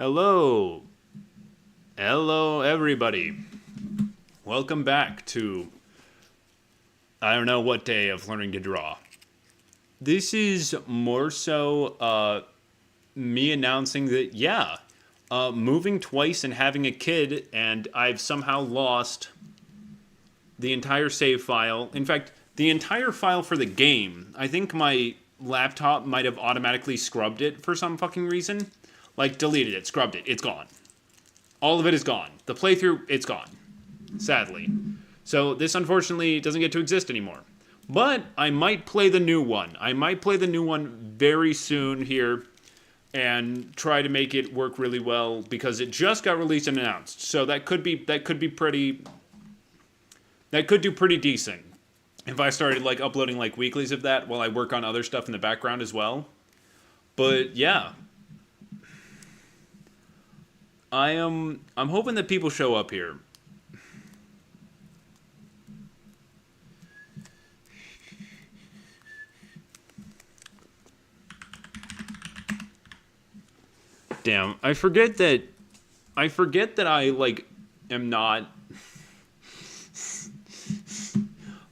Hello. Hello, everybody. Welcome back to I don't know what day of learning to draw. This is more so me announcing that, moving twice and having a kid, and I've somehow lost the entire save file. In fact, the entire file for the game. I think my laptop might have automatically scrubbed it for some fucking reason. Like, deleted it, scrubbed it, it's gone. All of it is gone. The playthrough, it's gone. Sadly. So this unfortunately doesn't get to exist anymore. But I might play the new one. I might play the new one very soon here and try to make it work really well because it just got released and announced. So that could do pretty decent if I started like uploading like weeklies of that while I work on other stuff in the background as well. But yeah. I'm hoping that people show up here. Damn, I forget that I like am not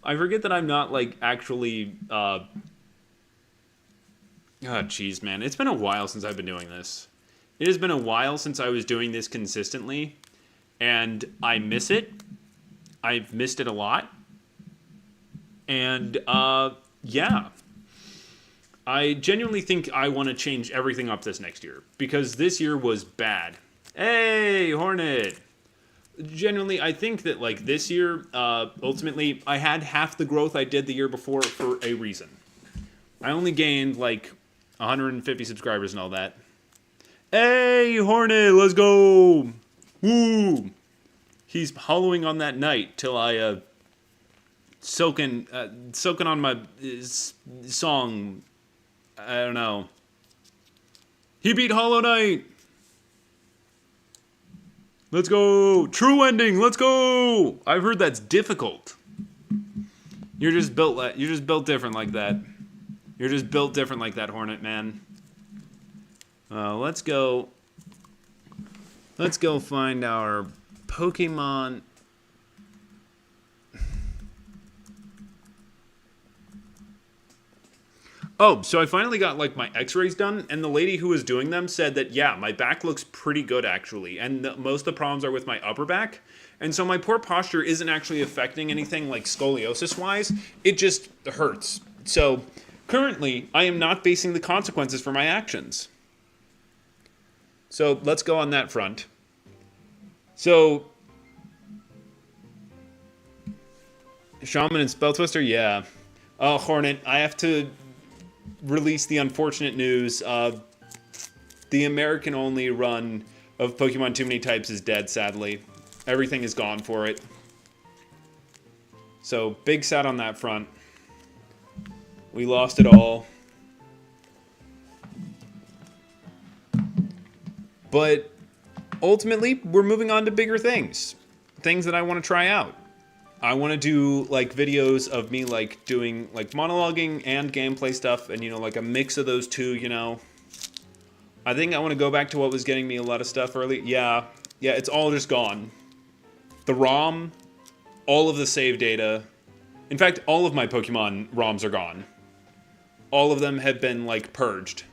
I forget that I'm not like actually oh jeez, man. It's been a while since I've been doing this. It has been a while since I was doing this consistently, and I miss it. I've missed it a lot. And yeah. I genuinely think I want to change everything up this next year because this year was bad. Hey, Hornet. Genuinely, I think that like this year, ultimately, I had half the growth I did the year before for a reason. I only gained like 150 subscribers and all that. Hey, Hornet, let's go! Woo! He's hollowing on that night till I soaking on my song. I don't know. He beat Hollow Knight. Let's go. True ending. Let's go. I've heard that's difficult. You're just built different like that. You're just built different like that, Hornet man. Let's go find our Pokemon. Oh, so I finally got like my x-rays done, and the lady who was doing them said that, yeah, my back looks pretty good actually, and most of the problems are with my upper back, and so my poor posture isn't actually affecting anything like scoliosis-wise, it just hurts. So currently, I am not facing the consequences for my actions. So let's go on that front. So, Shaman and Spell Twister, yeah. Oh, Hornet, I have to release the unfortunate news. The American-only run of Pokemon Too Many Types is dead, sadly. Everything is gone for it. So, big sad on that front. We lost it all. But ultimately, we're moving on to bigger things. Things that I want to try out. I want to do like videos of me like doing like monologuing and gameplay stuff and, you know, like a mix of those two, you know. I think I want to go back to what was getting me a lot of stuff early. Yeah, it's all just gone. The ROM, all of the save data. In fact, all of my Pokemon ROMs are gone. All of them have been like purged.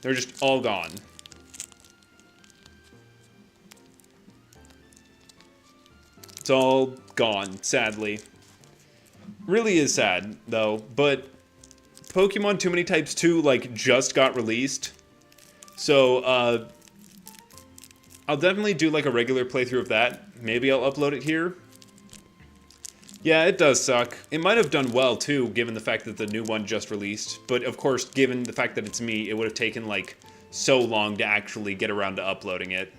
They're just all gone. It's all gone, sadly. Really is sad, though, but Pokemon Too Many Types 2, like, just got released. So, I'll definitely do, like, a regular playthrough of that. Maybe I'll upload it here. Yeah, it does suck. It might have done well, too, given the fact that the new one just released. But, of course, given the fact that it's me, it would have taken, like, so long to actually get around to uploading it.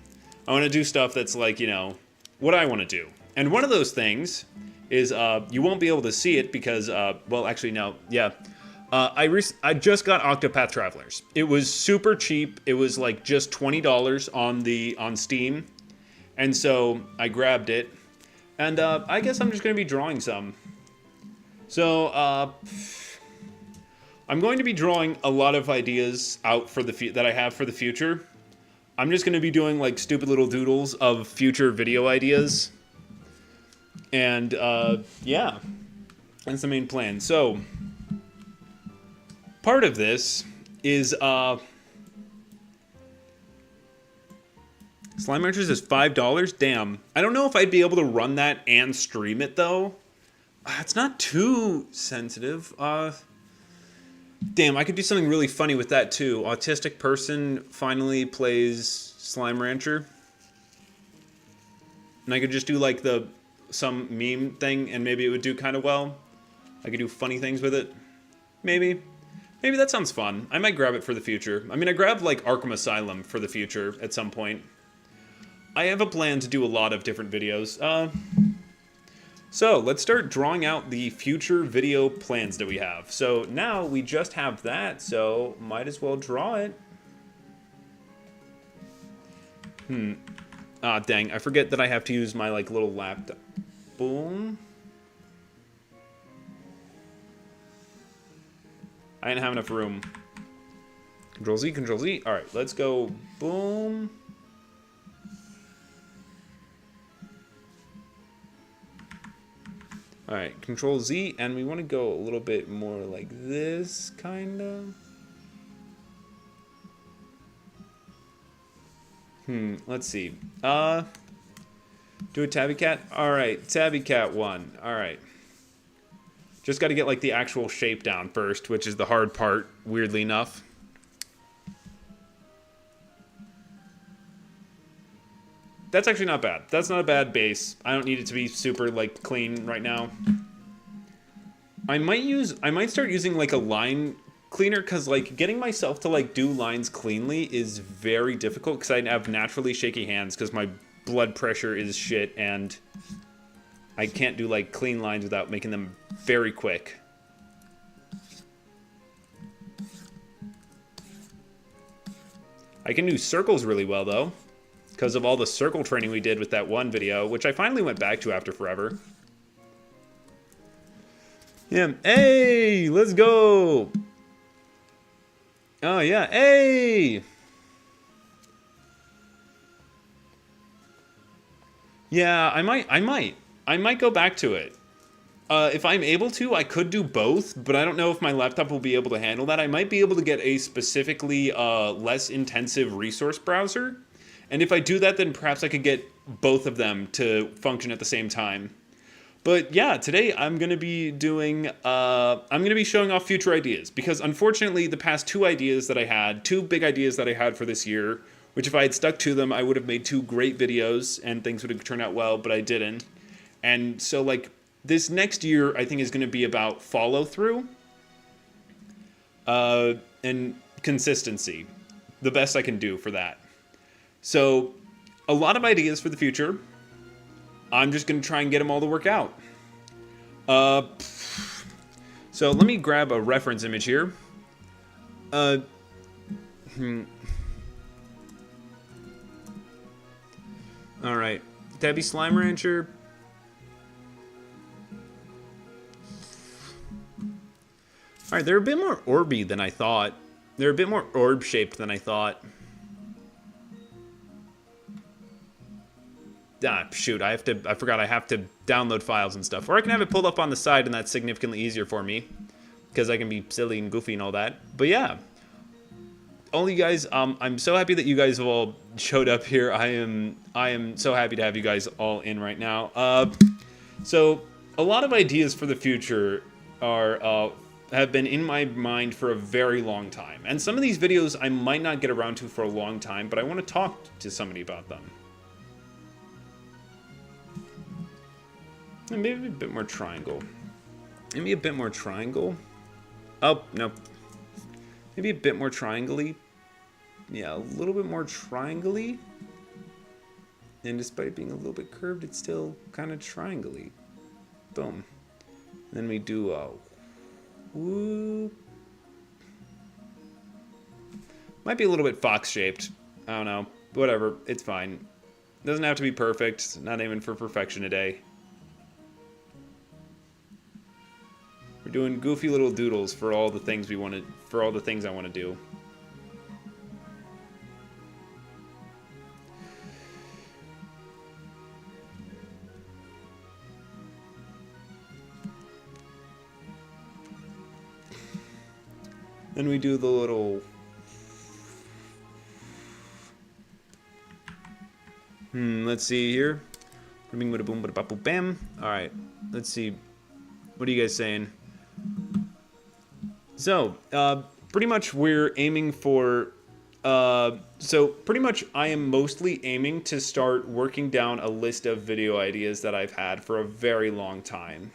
I want to do stuff that's, like, you know, what I want to do. And one of those things is, you won't be able to see it because, well, actually, no, yeah. I just got Octopath Travelers. It was super cheap. It was like just $20 on Steam. And so I grabbed it. And I guess I'm just going to be drawing some. So, I'm going to be drawing a lot of ideas out for that I have for the future. I'm just going to be doing like stupid little doodles of future video ideas. And yeah, that's the main plan. So part of this is Slime Ranchers is $5. Damn. I don't know if I'd be able to run that and stream it though. It's not too sensitive. Damn, I could do something really funny with that too. Autistic person finally plays Slime Rancher. And I could just do like some meme thing and maybe it would do kind of well. I could do funny things with it. Maybe. Maybe that sounds fun. I might grab it for the future. I mean, I grabbed like Arkham Asylum for the future at some point. I have a plan to do a lot of different videos. So let's start drawing out the future video plans that we have. So now we just have that, so might as well draw it. Ah, dang, I forget that I have to use my like little laptop. Boom. I didn't have enough room. Control Z, Control Z. All right, let's go. Boom. All right, Control Z, and we want to go a little bit more like this, kind of. Let's see. Do a Tabby Cat. All right, Tabby Cat 1. All right. Just got to get like the actual shape down first, which is the hard part, weirdly enough. That's actually not bad. That's not a bad base. I don't need it to be super like clean right now. I might start using like a line cleaner because like getting myself to like do lines cleanly is very difficult because I have naturally shaky hands because my blood pressure is shit and I can't do like clean lines without making them very quick. I can do circles really well though, because of all the circle training we did with that one video, which I finally went back to after forever. Yeah, hey, let's go. Oh yeah, hey. Yeah, I might go back to it. If I'm able to, I could do both, but I don't know if my laptop will be able to handle that. I might be able to get a specifically less intensive resource browser. And if I do that, then perhaps I could get both of them to function at the same time. But yeah, today I'm going to be doing, I'm going to be showing off future ideas. Because unfortunately, the past two big ideas that I had for this year, which if I had stuck to them, I would have made two great videos and things would have turned out well, but I didn't. And so like, this next year, I think is going to be about follow through and consistency. The best I can do for that. So, a lot of ideas for the future. I'm just going to try and get them all to work out. So, let me grab a reference image here. Alright. Tabby Slime Rancher. Alright, they're a bit more orby than I thought. They're a bit more orb-shaped than I thought. Ah, shoot, I forgot I have to download files and stuff. Or I can have it pulled up on the side and that's significantly easier for me. Because I can be silly and goofy and all that. But yeah. All you guys, I'm so happy that you guys have all showed up here. I am so happy to have you guys all in right now. So, a lot of ideas for the future have been in my mind for a very long time. And some of these videos I might not get around to for a long time, but I want to talk to somebody about them. And maybe a bit more triangle. Maybe a bit more triangle. Oh, no. Maybe a bit more triangle-y. Yeah, a little bit more triangle-y. And despite being a little bit curved, it's still kind of triangle-y. Boom. Then we do a whoop. Might be a little bit fox-shaped. I don't know. Whatever. It's fine. Doesn't have to be perfect. Not aiming for perfection today. We're doing goofy little doodles for all the things I want to do. Then we do the little... let's see here. Bam. Alright, let's see. What are you guys saying? So, pretty much we're aiming for... so pretty much I am mostly aiming to start working down a list of video ideas that I've had for a very long time.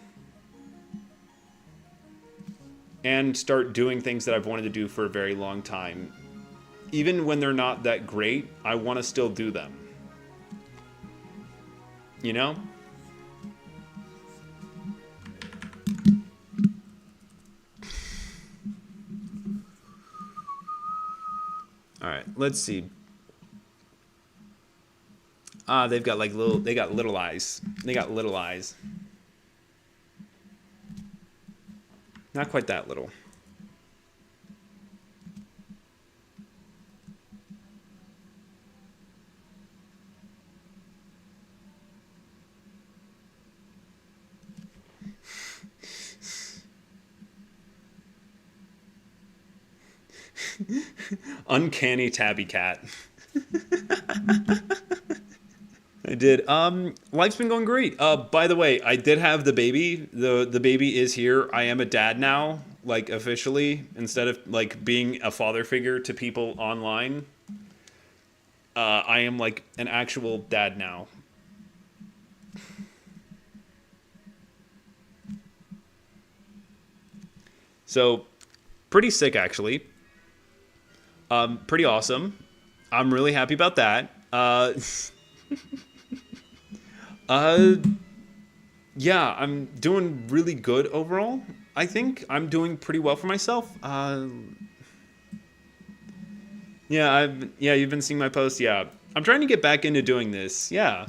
And start doing things that I've wanted to do for a very long time. Even when they're not that great, I want to still do them. You know? Alright, let's see. They've got like little eyes. They got little eyes. Not quite that little. Uncanny tabby cat. I did. Life's been going great. By the way, I did have the baby. The baby is here. I am a dad now, like officially, instead of like being a father figure to people online. I am like an actual dad now. So, pretty sick actually. Pretty awesome. I'm really happy about that. Yeah, I'm doing really good overall. I think I'm doing pretty well for myself. Yeah, you've been seeing my posts. Yeah, I'm trying to get back into doing this. Yeah.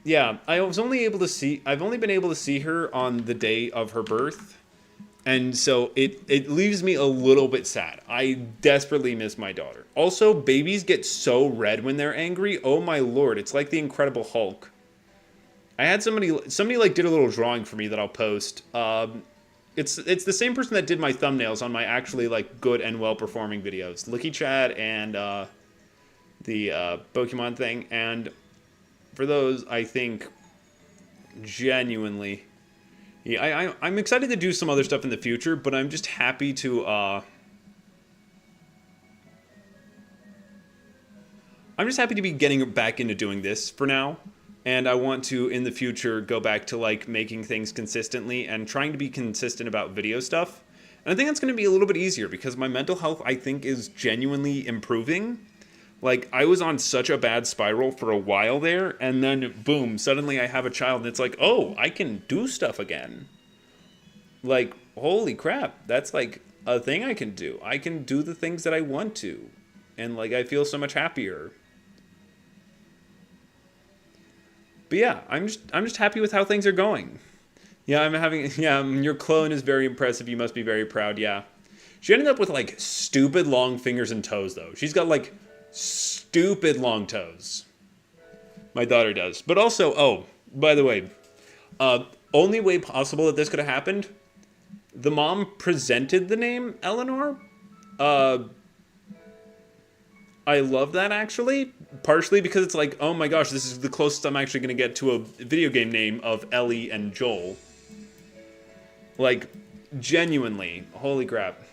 Yeah, I've only been able to see her on the day of her birth. And so it leaves me a little bit sad. I desperately miss my daughter. Also, babies get so red when they're angry. Oh my lord, it's like the Incredible Hulk. I had somebody like did a little drawing for me that I'll post. It's the same person that did my thumbnails on my actually like good and well performing videos. Licky Chad and the Pokemon thing. And for those, I think genuinely... Yeah, I'm excited to do some other stuff in the future, but I'm just happy to, I'm just happy to be getting back into doing this for now, and I want to, in the future, go back to, like, making things consistently and trying to be consistent about video stuff. And I think that's going to be a little bit easier, because my mental health, I think, is genuinely improving. Like, I was on such a bad spiral for a while there, and then, boom, suddenly I have a child, and it's like, oh, I can do stuff again. Like, holy crap, that's, like, a thing I can do. I can do the things that I want to. And, like, I feel so much happier. But yeah, I'm just happy with how things are going. Yeah, your clone is very impressive. You must be very proud, yeah. She ended up with, like, stupid long fingers and toes, though. She's got, like... stupid long toes. My daughter does. But also, oh, by the way, only way possible that this could have happened, the mom presented the name Eleanor. I love that, actually. Partially because it's like, oh my gosh, this is the closest I'm actually going to get to a video game name of Ellie and Joel. Like, genuinely. Holy crap.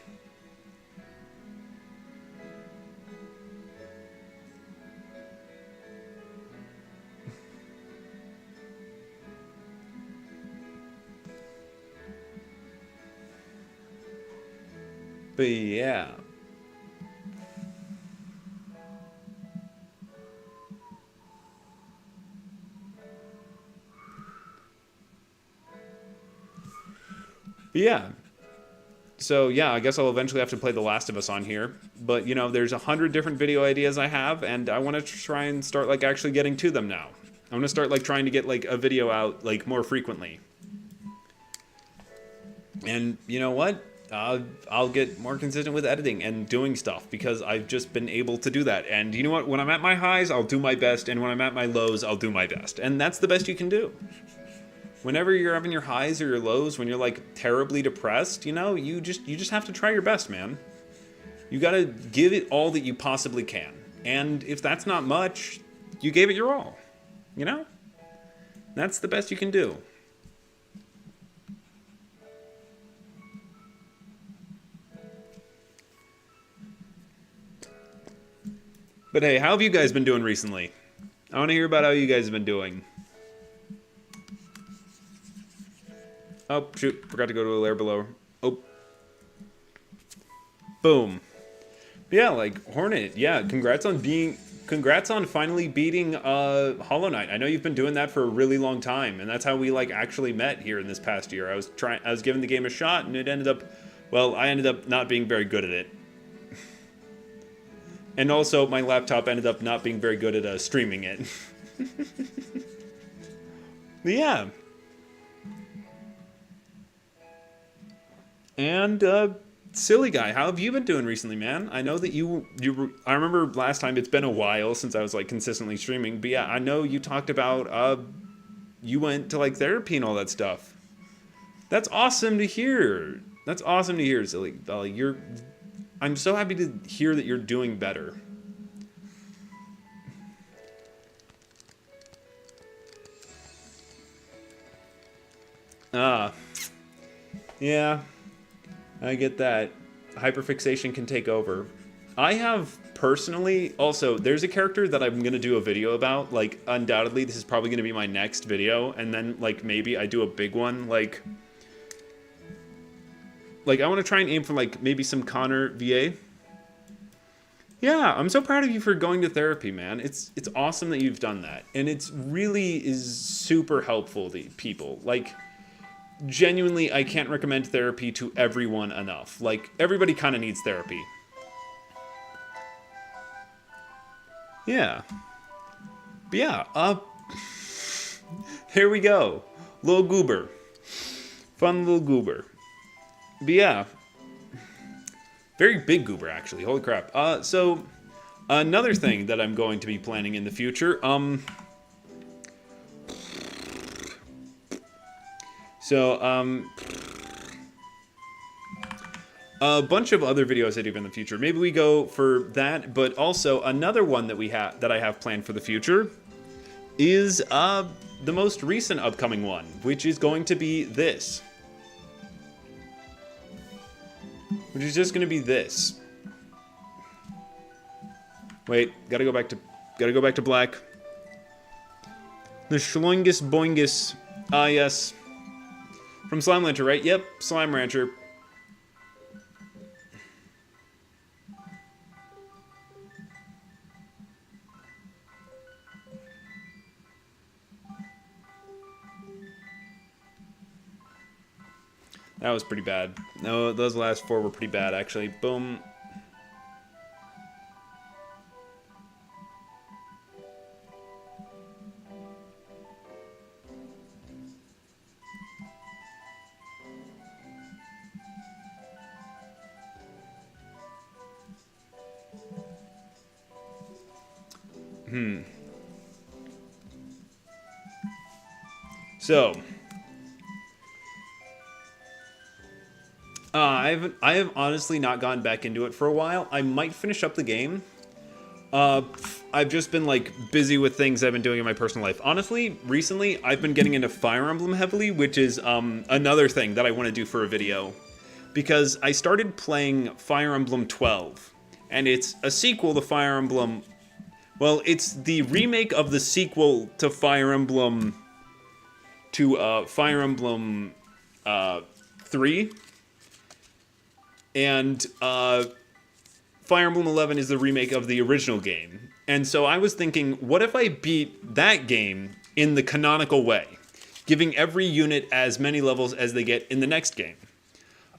But yeah. But yeah. So yeah, I guess I'll eventually have to play The Last of Us on here. But you know, there's 100 different video ideas I have, and I want to try and start like actually getting to them now. I'm gonna start like trying to get like a video out like more frequently. And you know what? I'll get more consistent with editing and doing stuff because I've just been able to do that. And you know what? When I'm at my highs, I'll do my best. And when I'm at my lows, I'll do my best. And that's the best you can do. Whenever you're having your highs or your lows, when you're like terribly depressed, you know, you just have to try your best, man. You gotta give it all that you possibly can. And if that's not much, you gave it your all. You know? That's the best you can do. But hey, how have you guys been doing recently? I want to hear about how you guys have been doing. Oh, shoot. Forgot to go to a layer below. Oh. Boom. Yeah, like, Hornet, yeah, congrats on finally beating Hollow Knight. I know you've been doing that for a really long time, and that's how we, like, actually met here in this past year. I was giving the game a shot, and it ended up, well, I ended up not being very good at it. And also, my laptop ended up not being very good at streaming it. But yeah. And, Silly Guy, how have you been doing recently, man? I know that I remember last time, it's been a while since I was, like, consistently streaming, but yeah, I know you talked about, you went to, like, therapy and all that stuff. That's awesome to hear. That's awesome to hear, Silly. I'm so happy to hear that you're doing better. Yeah. I get that. Hyperfixation can take over. I have personally, also, there's a character that I'm going to do a video about. Like, undoubtedly, this is probably going to be my next video. And then, like, maybe I do a big one. Like I want to try and aim for, like, maybe some Connor VA. Yeah, I'm so proud of you for going to therapy, man. It's awesome that you've done that. And it's really is super helpful to people. Like, genuinely, I can't recommend therapy to everyone enough. Like, everybody kind of needs therapy. Yeah. But yeah, here we go. Little goober. Fun little goober. But yeah. Very big goober, actually. Holy crap. So, another thing that I'm going to be planning in the future, a bunch of other videos I do in the future. Maybe we go for that, but also another one that I have planned for the future is the most recent upcoming one, which is going to be this. Which is just going to be this. Wait, gotta go back to black. The Schloingus Boingus. Ah, yes. From Slime Rancher, right? Yep, Slime Rancher. That was pretty bad. No, those last four were pretty bad, actually. Boom. So, I have honestly not gone back into it for a while. I might finish up the game. I've just been, like, busy with things I've been doing in my personal life. Honestly, recently, I've been getting into Fire Emblem heavily, which is, another thing that I want to do for a video. Because I started playing Fire Emblem 12, and it's a sequel to Fire Emblem... Well, it's the remake of the sequel to Fire Emblem... Fire Emblem 3. And Fire Emblem 11 is the remake of the original game. And so I was thinking, what if I beat that game in the canonical way, giving every unit as many levels as they get in the next game?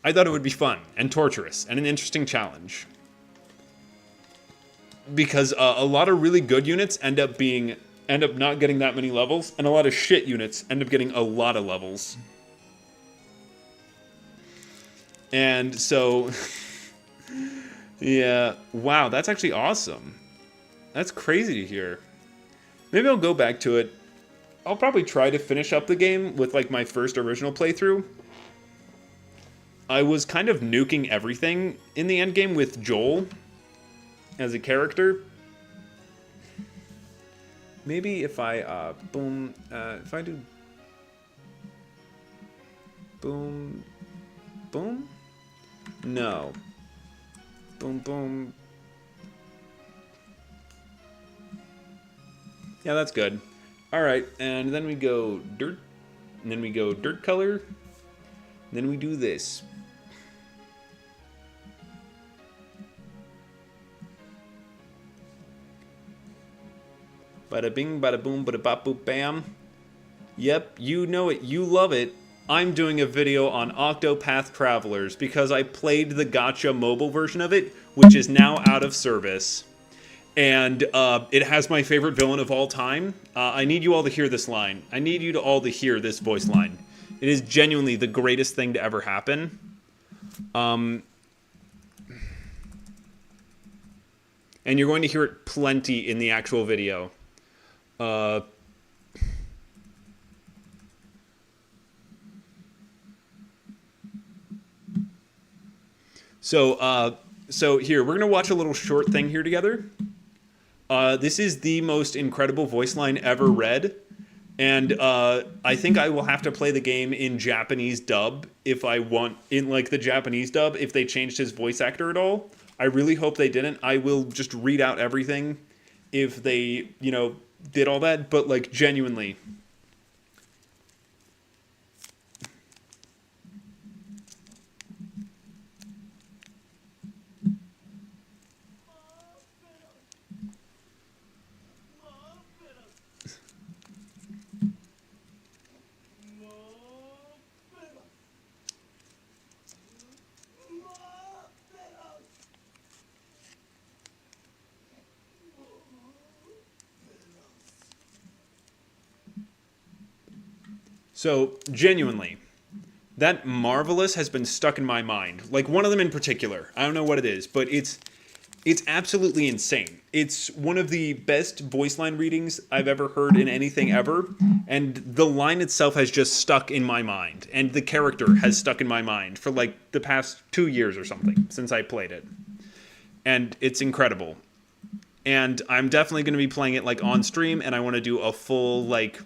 I thought it would be fun and torturous and an interesting challenge. Because a lot of really good units end up not getting that many levels, and a lot of shit units end up getting a lot of levels. And so, yeah, wow, that's actually awesome. That's crazy to hear. Maybe I'll go back to it I'll probably try to finish up the game with like my first original playthrough. I was kind of nuking everything in the end game with Joel as a character. Maybe if I boom, if I do boom, boom, no, boom, boom. Yeah, that's good. All right, and then we go dirt, and then we go dirt color, and then we do this. Bada bing, bada boom, bada bop, boop, bam. Yep, you know it, you love it. I'm doing a video on Octopath Travelers because I played the gacha mobile version of it, which is now out of service. And it has my favorite villain of all time. I need you all to hear this line. I need you to all to hear this voice line. It is genuinely the greatest thing to ever happen. And you're going to hear it plenty in the actual video. So here, we're going to watch a little short thing here together. This is the most incredible voice line ever read. And I think I will have to play the game in Japanese dub if I want, in like the Japanese dub, if they changed his voice actor at all. I really hope they didn't. I will just read out everything if they, you know, did all that. But like genuinely. So, genuinely, that Marvelous has been stuck in my mind. Like, one of them in particular. I don't know what it is, but it's absolutely insane. It's one of the best voice line readings I've ever heard in anything ever, and the line itself has just stuck in my mind, and the character has stuck in my mind for, like, the past 2 years or something since I played it. And it's incredible. And I'm definitely going to be playing it, like, on stream, and I want to do a full, like,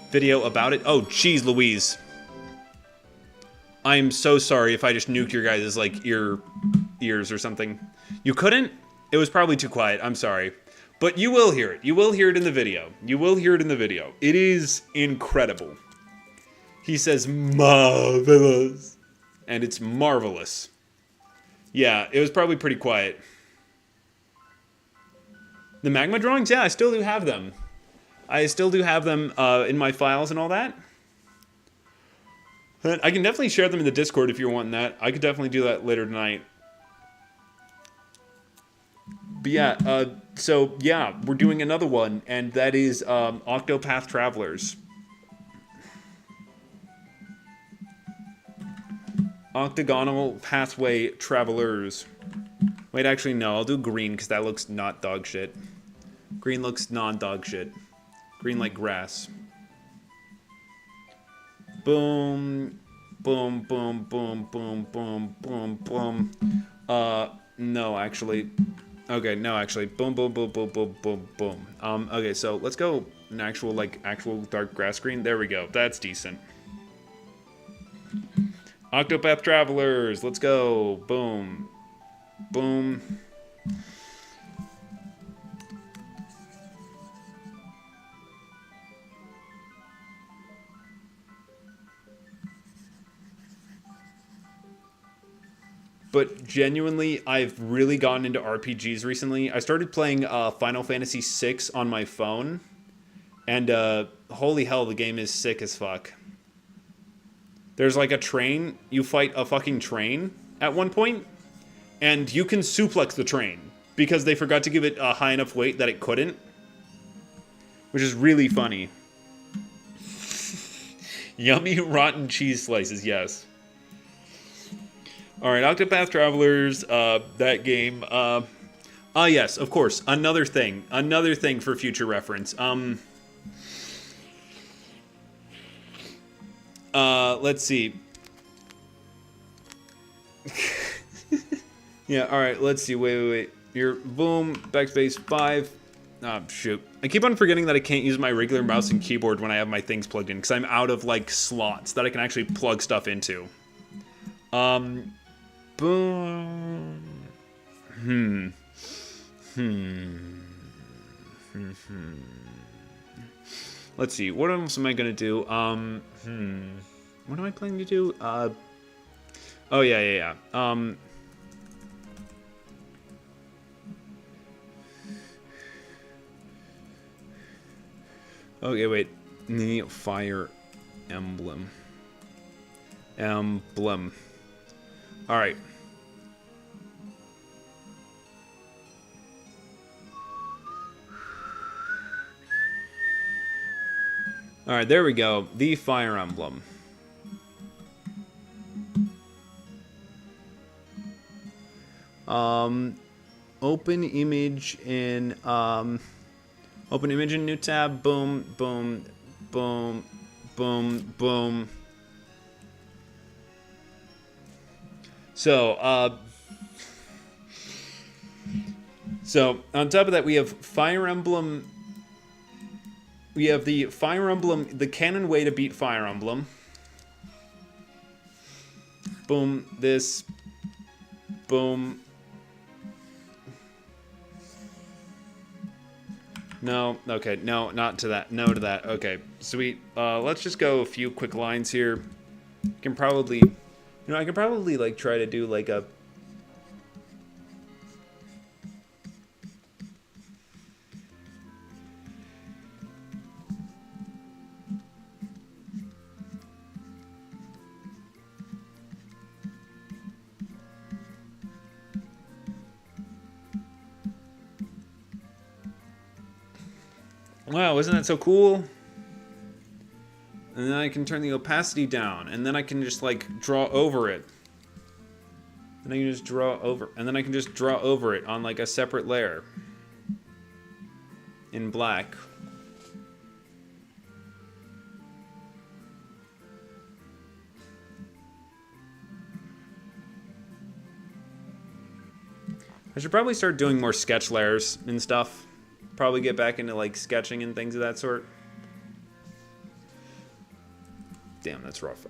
video about it. Oh, jeez Louise. I am so sorry if I just nuked your guys' like ears or something. You couldn't? It was probably too quiet. I'm sorry. But you will hear it. You will hear it in the video. You will hear it in the video. It is incredible. He says marvelous. And it's marvelous. Yeah, it was probably pretty quiet. The magma drawings? Yeah, I still do have them. I still do have them in my files and all that. I can definitely share them in the Discord if you're wanting that. I could definitely do that later tonight. But yeah, so yeah, we're doing another one, and that is Octopath Travelers. Octagonal Pathway Travelers. Wait, actually, no, I'll do green, because that looks not dog shit. Green looks non-dog shit. Green like grass. Boom. Boom, boom, boom, boom, boom, boom, boom. No, actually. Okay, no, actually. Boom, boom, boom, boom, boom, boom, boom. Okay, so let's go an actual dark grass green. There we go. That's decent. Octopath Travelers. Let's go. Boom. Boom. But genuinely, I've really gotten into RPGs recently. I started playing Final Fantasy VI on my phone. And holy hell, the game is sick as fuck. There's like a train. You fight a fucking train at one point. And you can suplex the train. Because they forgot to give it a high enough weight that it couldn't. Which is really funny. Yummy rotten cheese slices, yes. Alright, Octopath Travelers, that game, yes, of course, another thing for future reference, Let's see. Yeah, alright, let's see. Wait. Your boom, backspace 5. Oh, shoot. I keep on forgetting that I can't use my regular mouse and keyboard when I have my things plugged in, because I'm out of, like, slots that I can actually plug stuff into. Boom. Let's see, what else am I gonna do? What am I planning to do? Oh, yeah. Okay, wait. The Fire Emblem. Alright. Alright, there we go. The Fire Emblem. Open image in, open image in new tab. Boom. So on top of that, we have Fire Emblem. We have the Fire Emblem, the canon way to beat Fire Emblem. Boom, this. Boom. No, okay, no, not to that. No to that. Okay, sweet. Let's just go a few quick lines here. I can probably like try to do like a. Wow, isn't that so cool? And then I can turn the opacity down, and then I can just like draw over it. And I can just draw over, and then I can just draw over it on like a separate layer in black. I should probably start doing more sketch layers and stuff. Probably get back into like sketching and things of that sort. Damn, that's rough.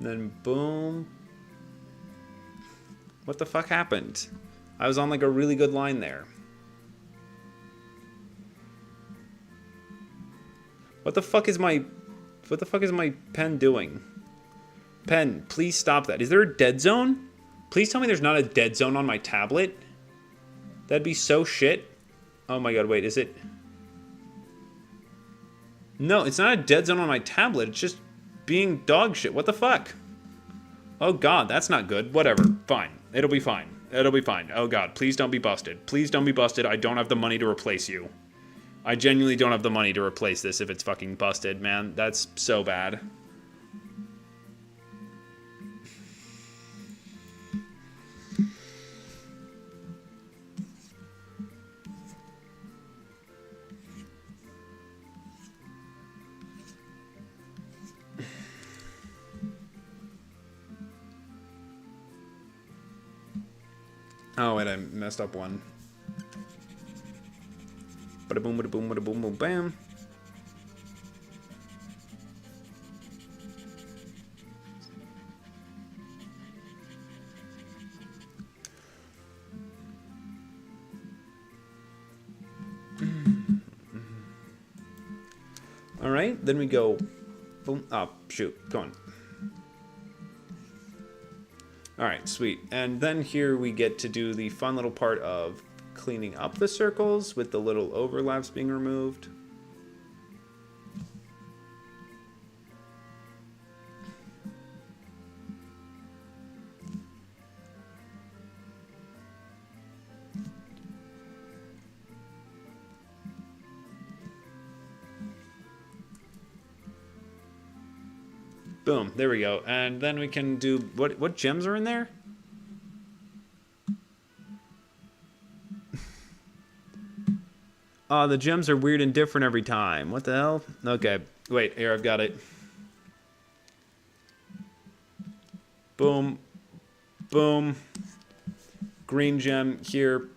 Then boom. What the fuck happened? I was on like a really good line there. What the fuck is my pen doing? Pen, please stop that. Is there a dead zone? Please tell me there's not a dead zone on my tablet. That'd be so shit. Oh my god, wait, is it? No, it's not a dead zone on my tablet. It's just being dog shit. What the fuck? Oh god, that's not good. Whatever. Fine. It'll be fine. It'll be fine. Oh god, please don't be busted. Please don't be busted. I don't have the money to replace you. I genuinely don't have the money to replace this if it's fucking busted, man. That's so bad. Oh, wait, I messed up one. Bada boom, bada boom, bada boom, boom, bam. All right, then we go. Boom. Oh, shoot. Go on. Alright, sweet. And then here we get to do the fun little part of cleaning up the circles with the little overlaps being removed. Boom, there we go. And then we can do, what gems are in there? Oh, the gems are weird and different every time. What the hell? Okay, wait, here, I've got it. Boom. Boom. Green gem here.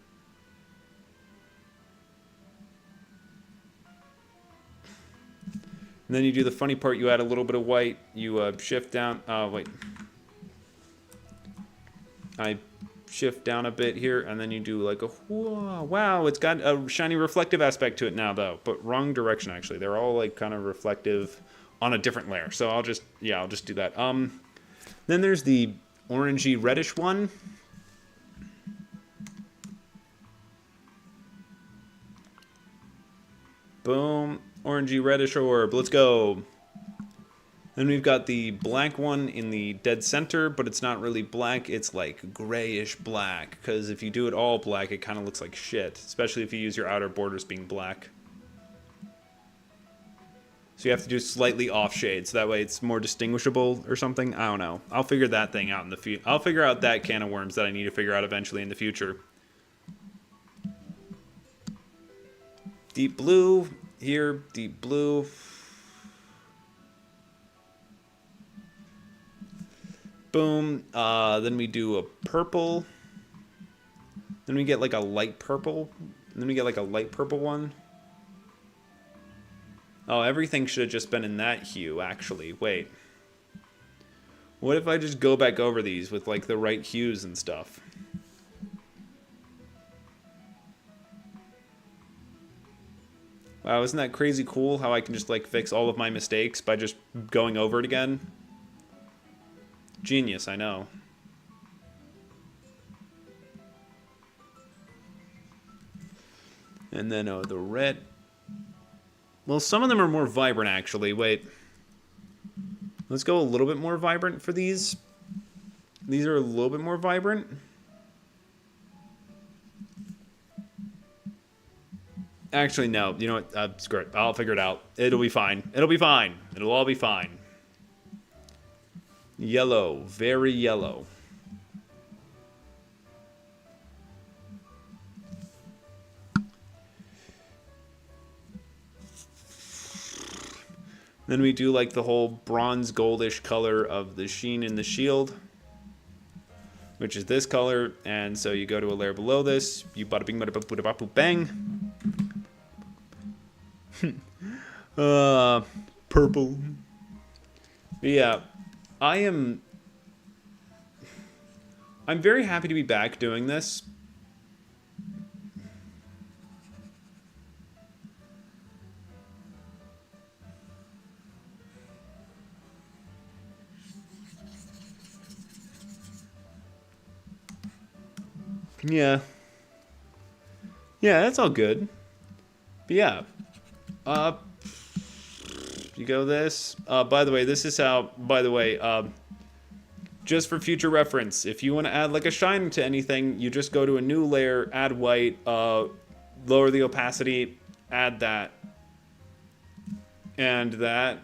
And then you do the funny part, you add a little bit of white, you shift down, wait. I shift down a bit here, and then you do like a, whoa, wow, it's got a shiny reflective aspect to it now though, but wrong direction actually. They're all like kind of reflective on a different layer. So I'll just do that. Then there's the orangey reddish one. Boom. Orangey reddish orb. Let's go. Then we've got the black one in the dead center, but it's not really black. It's like grayish black, because if you do it all black, it kind of looks like shit, especially if you use your outer borders being black. So you have to do slightly off shades, so that way it's more distinguishable or something. I don't know. I'll figure that thing out in the future. I'll figure out that can of worms that I need to figure out eventually in the future. Deep blue. Here, deep blue. Boom. Then we do a purple. Then we get like a light purple. And then we get like a light purple one. Oh, everything should have just been in that hue, actually. Wait. What if I just go back over these with like the right hues and stuff? Wow, isn't that crazy cool how I can just like fix all of my mistakes by just going over it again? Genius, I know. And then, oh, the red. Well, some of them are more vibrant, actually. Wait. Let's go a little bit more vibrant for these. These are a little bit more vibrant. Actually, no. You know what? Screw it. I'll figure it out. It'll be fine. It'll be fine. It'll all be fine. Yellow. Very yellow. Then we do like the whole bronze goldish color of the sheen in the shield, which is this color. And so you go to a layer below this. You bada bing bada bada bada bang. Purple. But yeah, I'm very happy to be back doing this. Yeah. Yeah, that's all good. But yeah. You go this. By the way, this is how, just for future reference, if you want to add like a shine to anything, you just go to a new layer, add white, lower the opacity, add that, and that.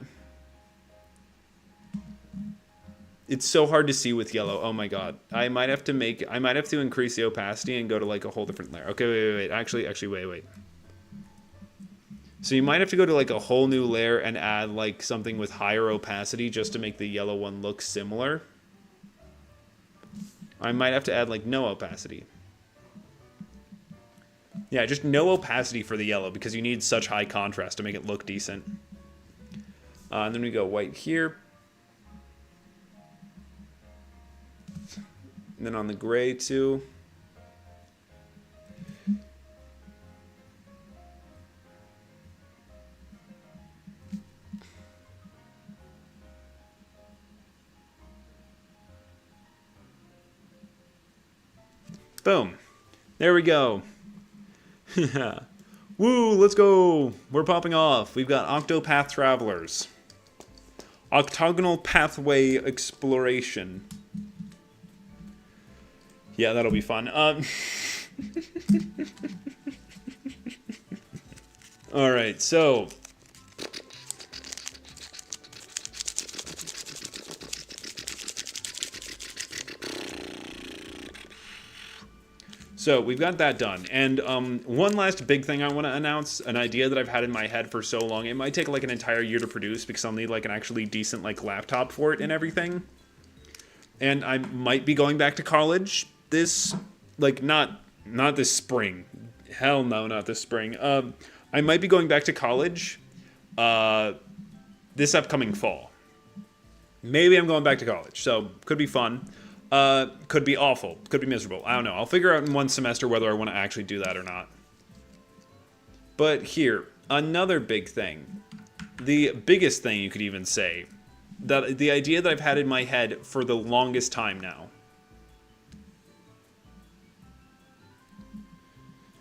It's so hard to see with yellow. Oh my god. I might have to increase the opacity and go to like a whole different layer. Okay, wait. Actually, wait. So you might have to go to like a whole new layer and add like something with higher opacity just to make the yellow one look similar. I might have to add like no opacity. Yeah, just no opacity for the yellow because you need such high contrast to make it look decent. And then we go white here. And then on the gray too. Boom. There we go. Woo, let's go. We're popping off. We've got Octopath Travelers. Octagonal Pathway Exploration. Yeah, that'll be fun. Alright, so So we've got that done. And one last big thing I want to announce, an idea that I've had in my head for so long. It might take like an entire year to produce because I'll need like an actually decent like laptop for it and everything. And I might be going back to college this, like not this spring. Hell no, not this spring. I might be going back to college this upcoming fall. Maybe I'm going back to college, so could be fun. Could be awful. Could be miserable. I don't know. I'll figure out in one semester whether I want to actually do that or not. But here, another big thing. The biggest thing you could even say. That the idea that I've had in my head for the longest time now.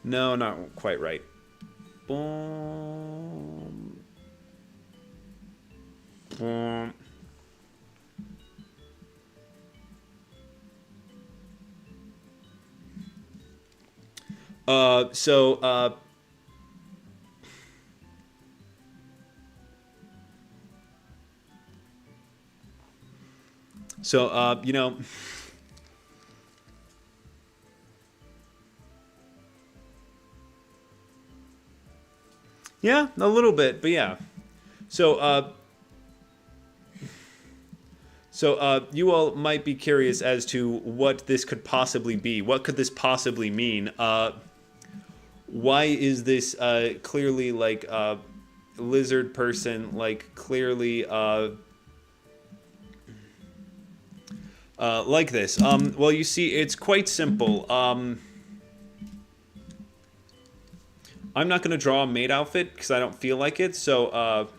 No, not quite right. Boom. Boom. You know, yeah, a little bit, but yeah. So, you all might be curious as to what this could possibly be. What could this possibly mean? Why is this clearly like lizard person like clearly like this? Well, you see, it's quite simple. I'm not going to draw a maid outfit because I don't feel like it. So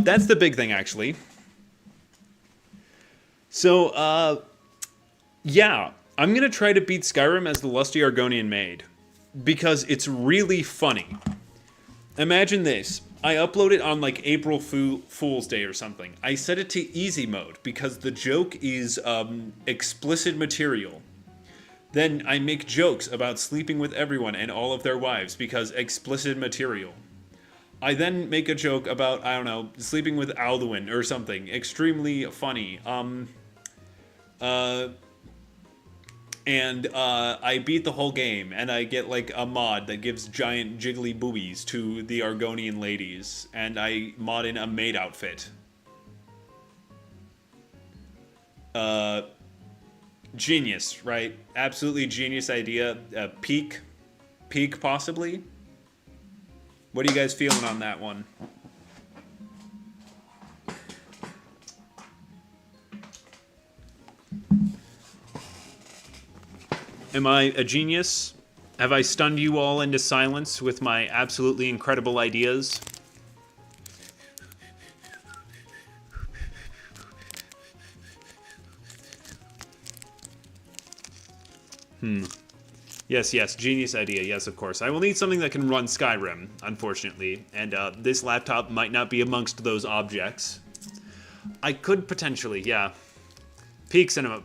that's the big thing, actually. So, yeah, I'm going to try to beat Skyrim as the Lusty Argonian Maid, because it's really funny. Imagine this. I upload it on, like, April Fool's Day or something. I set it to easy mode, because the joke is explicit material. Then I make jokes about sleeping with everyone and all of their wives, because explicit material. I then make a joke about, I don't know, sleeping with Alduin or something. Extremely funny. I beat the whole game, and I get, like, a mod that gives giant jiggly boobies to the Argonian ladies, and I mod in a maid outfit. Genius, right? Absolutely genius idea. Peak, possibly. What are you guys feeling on that one? Am I a genius? Have I stunned you all into silence with my absolutely incredible ideas? Yes, genius idea, yes, of course. I will need something that can run Skyrim, unfortunately, and this laptop might not be amongst those objects. I could potentially, yeah. Peak cinema.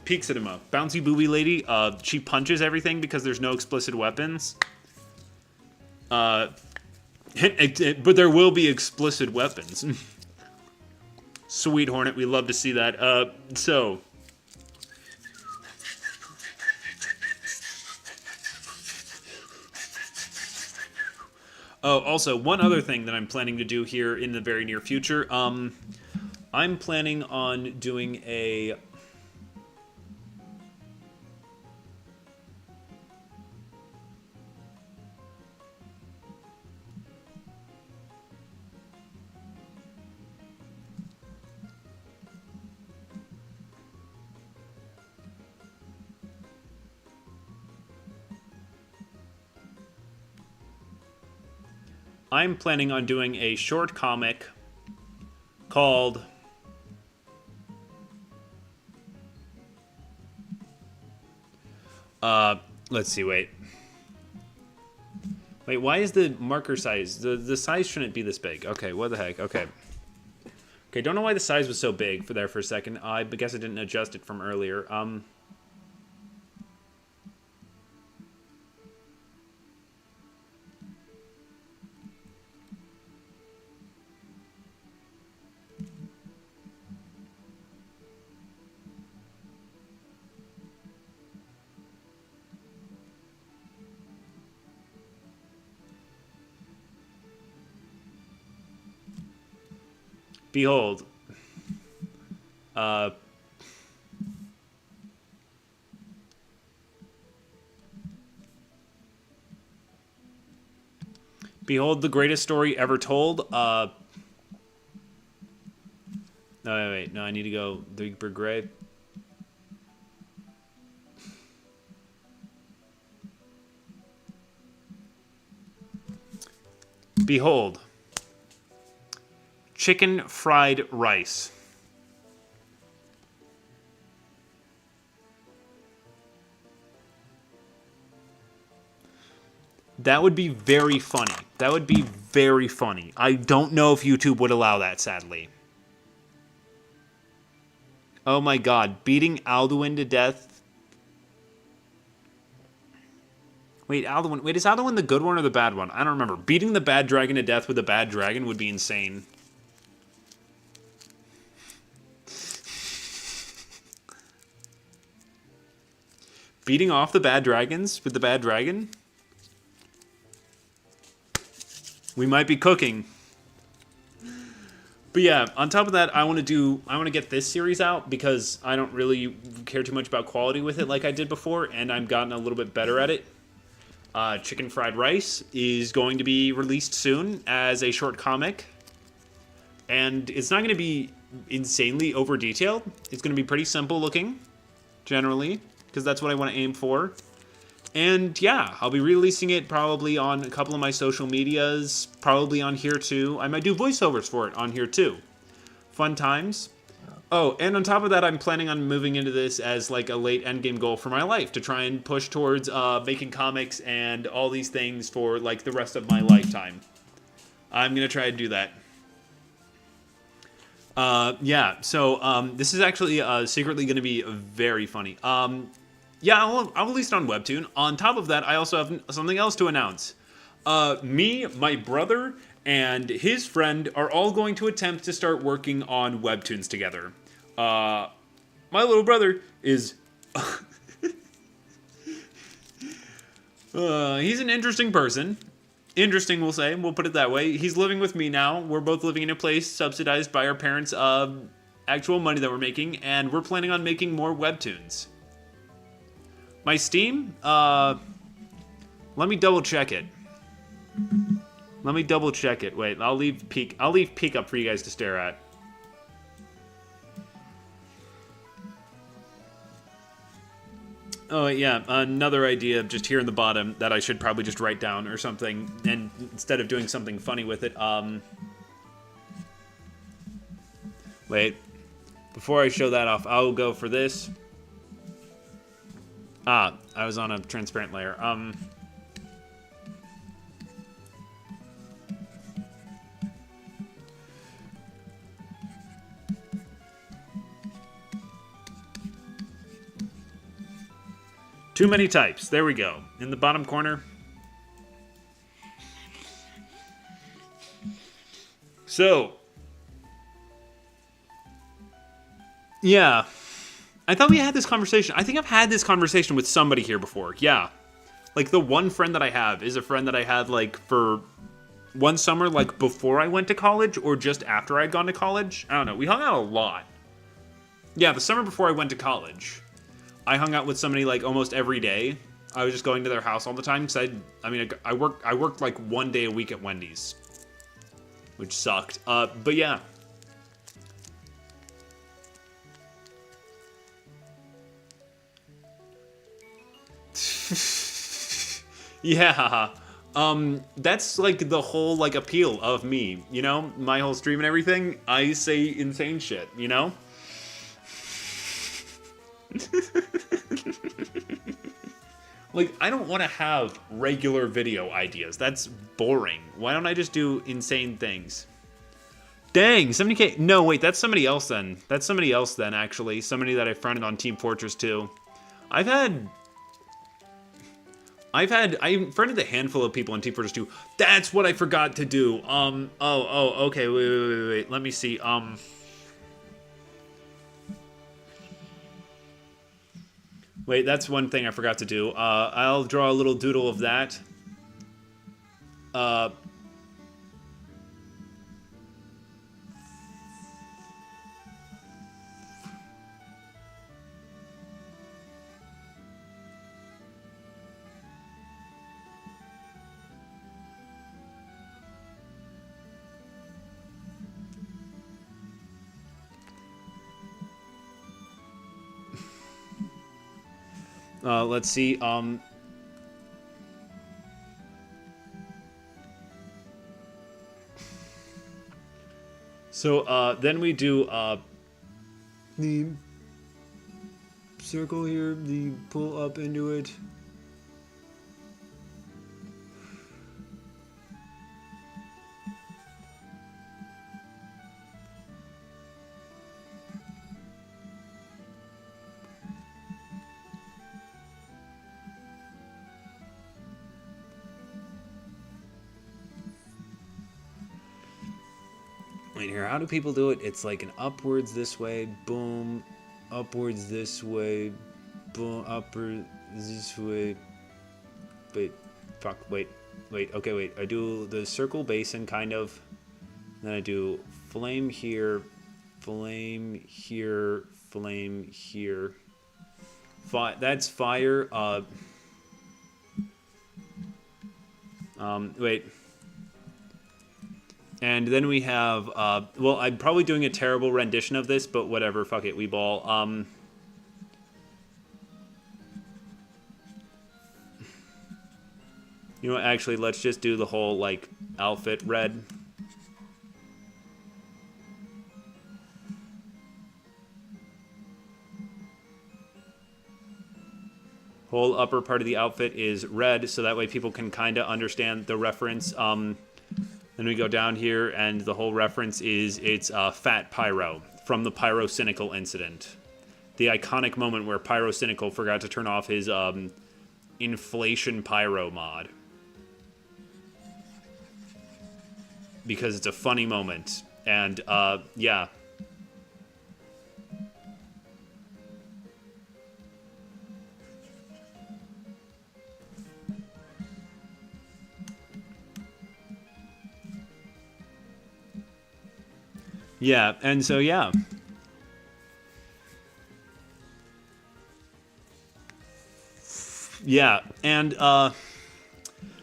Bouncy booby lady, she punches everything because there's no explicit weapons. But there will be explicit weapons. Sweet Hornet, we love to see that. Oh, also, one other thing that I'm planning to do here in the very near future, I'm planning on doing a... I'm planning on doing a short comic called let's see, wait, why is the marker size, the size shouldn't be this big. Okay, what the heck? Okay, don't know why the size was so big for a second. I guess I didn't adjust it from earlier. Behold. Behold the greatest story ever told. No, wait. No, I need to go the Grave. Behold. Chicken fried rice. That would be very funny. That would be very funny. I don't know if YouTube would allow that, sadly. Oh my god. Beating Alduin to death. Wait, Alduin. Wait, is Alduin the good one or the bad one? I don't remember. Beating the bad dragon to death with a bad dragon would be insane. Beating off the bad dragons with the bad dragon? We might be cooking. But yeah, on top of that, I want to get this series out because I don't really care too much about quality with it like I did before, and I've gotten a little bit better at it. Chicken Fried Rice is going to be released soon as a short comic, and it's not going to be insanely over detailed. It's going to be pretty simple looking, generally, because that's what I want to aim for. And yeah, I'll be releasing it probably on a couple of my social medias, probably on here too. I might do voiceovers for it on here too. Fun times. Oh, and on top of that, I'm planning on moving into this as like a late endgame goal for my life, to try and push towards making comics and all these things for like the rest of my lifetime. I'm going to try to do that. Yeah, so this is actually secretly going to be very funny. Yeah, I'll release it on Webtoon. On top of that, I also have something else to announce. Me, my brother, and his friend are all going to attempt to start working on Webtoons together. My little brother is... he's an interesting person. Interesting, we'll say. We'll put it that way. He's living with me now. We're both living in a place subsidized by our parents' actual money that we're making, and we're planning on making more Webtoons. My Steam? Let me double check it. Let me double check it. Wait, I'll leave Peak up for you guys to stare at. Oh yeah, another idea just here in the bottom that I should probably just write down or something, and instead of doing something funny with it, wait. Before I show that off, I'll go for this. I was on a transparent layer. Too many types. There we go. In the bottom corner. So. Yeah. I thought we had this conversation. I think I've had this conversation with somebody here before. Yeah. Like, the one friend that I have is a friend that I had, like, for one summer, like, before I went to college or just after I'd gone to college. I don't know. We hung out a lot. Yeah, the summer before I went to college. I hung out with somebody, like, almost every day. I was just going to their house all the time. Because I worked, like, one day a week at Wendy's. Which sucked. But yeah. Yeah. That's like the whole like appeal of me, you know? My whole stream and everything, I say insane shit, you know? Like, I don't want to have regular video ideas. That's boring. Why don't I just do insane things? Dang, 70k. No, wait, that's somebody else then. That's somebody else then, actually. Somebody that I friended on Team Fortress 2. I friended a handful of people on Team Fortress 2. That's what I forgot to do. Okay, wait. Let me see. Wait, that's one thing I forgot to do. I'll draw a little doodle of that. Let's see. So then we do the circle here, the pull up into it. Wait here, how do people do it? It's like an upwards this way, boom, upwards this way, boom, upwards this way. Wait, fuck, wait, okay, wait. I do the circle basin, kind of. Then I do flame here, flame here, flame here. That's fire. Wait. And then we have, well, I'm probably doing a terrible rendition of this, but whatever, fuck it, we ball. You know what, actually, let's just do the whole, like, outfit red. Whole upper part of the outfit is red, so that way people can kind of understand the reference. Then we go down here, and the whole reference is it's Fat Pyro from the Pyrocynical incident. The iconic moment where Pyrocynical forgot to turn off his inflation pyro mod. Because it's a funny moment. And, yeah. Yeah, and so, yeah. Yeah, and,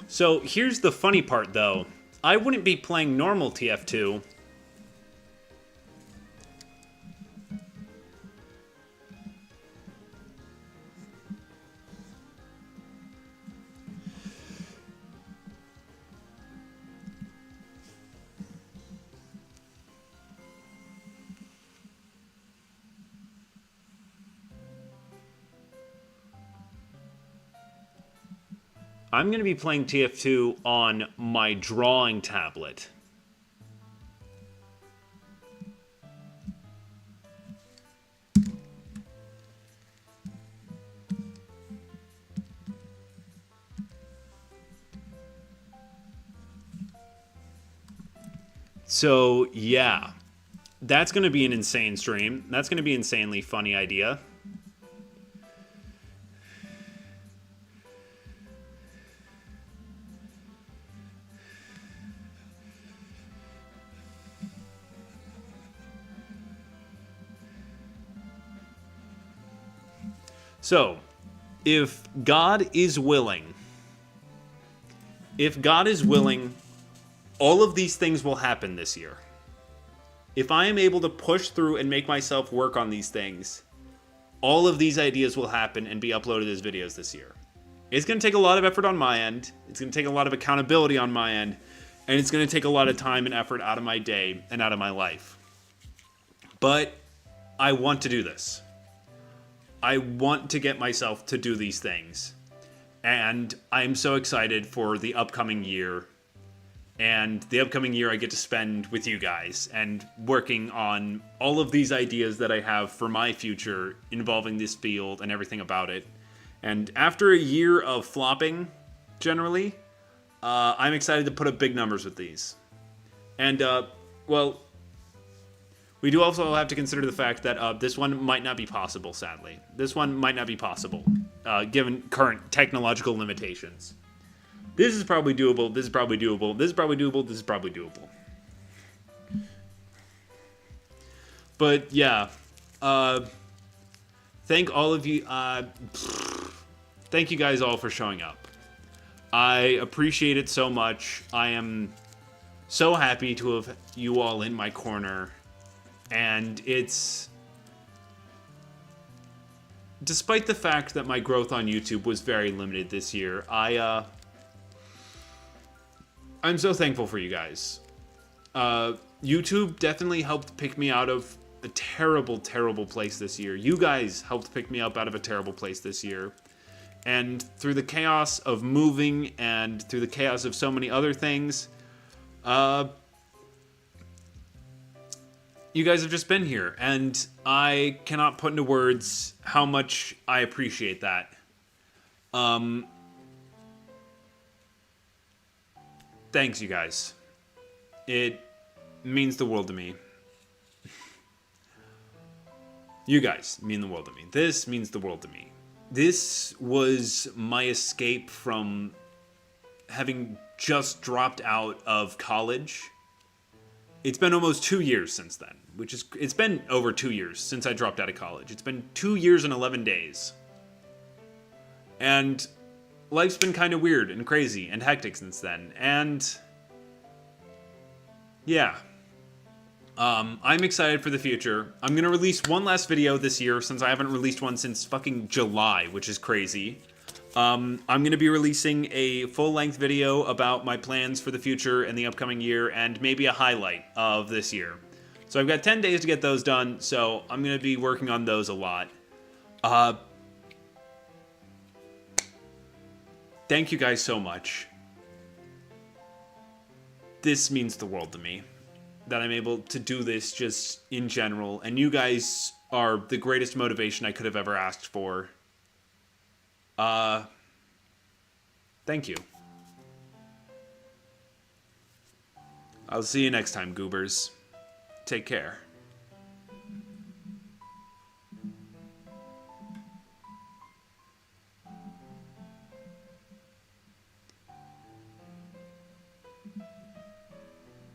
so here's the funny part, though. I wouldn't be playing normal TF2. I'm going to be playing TF2 on my drawing tablet. So, yeah. That's going to be an insane stream. That's going to be an insanely funny idea. So, if God is willing, all of these things will happen this year. If I am able to push through and make myself work on these things, all of these ideas will happen and be uploaded as videos this year. It's going to take a lot of effort on my end. It's going to take a lot of accountability on my end. And it's going to take a lot of time and effort out of my day and out of my life. But I want to do this. I want to get myself to do these things. And I'm so excited for the upcoming year. And the upcoming year I get to spend with you guys and working on all of these ideas that I have for my future involving this field and everything about it. And after a year of flopping, generally, I'm excited to put up big numbers with these. And, well, we do also have to consider the fact that this one might not be possible, sadly. This one might not be possible, given current technological limitations. This is probably doable, this is probably doable, this is probably doable, this is probably doable. But, yeah. Thank all of you, thank you guys all for showing up. I appreciate it so much. I am so happy to have you all in my corner. And it's despite the fact that my growth on YouTube was very limited this year, I'm so thankful for you guys. YouTube definitely helped pick me out of a terrible, terrible place this year. You guys helped pick me up out of a terrible place this year. And through the chaos of moving and through the chaos of so many other things, you guys have just been here. And I cannot put into words how much I appreciate that. Thanks, you guys. It means the world to me. You guys mean the world to me. This means the world to me. This was my escape from having just dropped out of college. It's been almost 2 years since then, it's been over 2 years since I dropped out of college. It's been 2 years and 11 days. And life's been kind of weird and crazy and hectic since then. And yeah. I'm excited for the future. I'm going to release one last video this year since I haven't released one since fucking July, which is crazy. I'm going to be releasing a full-length video about my plans for the future and the upcoming year and maybe a highlight of this year. So I've got 10 days to get those done, so I'm going to be working on those a lot. Thank you guys so much. This means the world to me. That I'm able to do this just in general, and you guys are the greatest motivation I could have ever asked for. Thank you. I'll see you next time, goobers. Take care.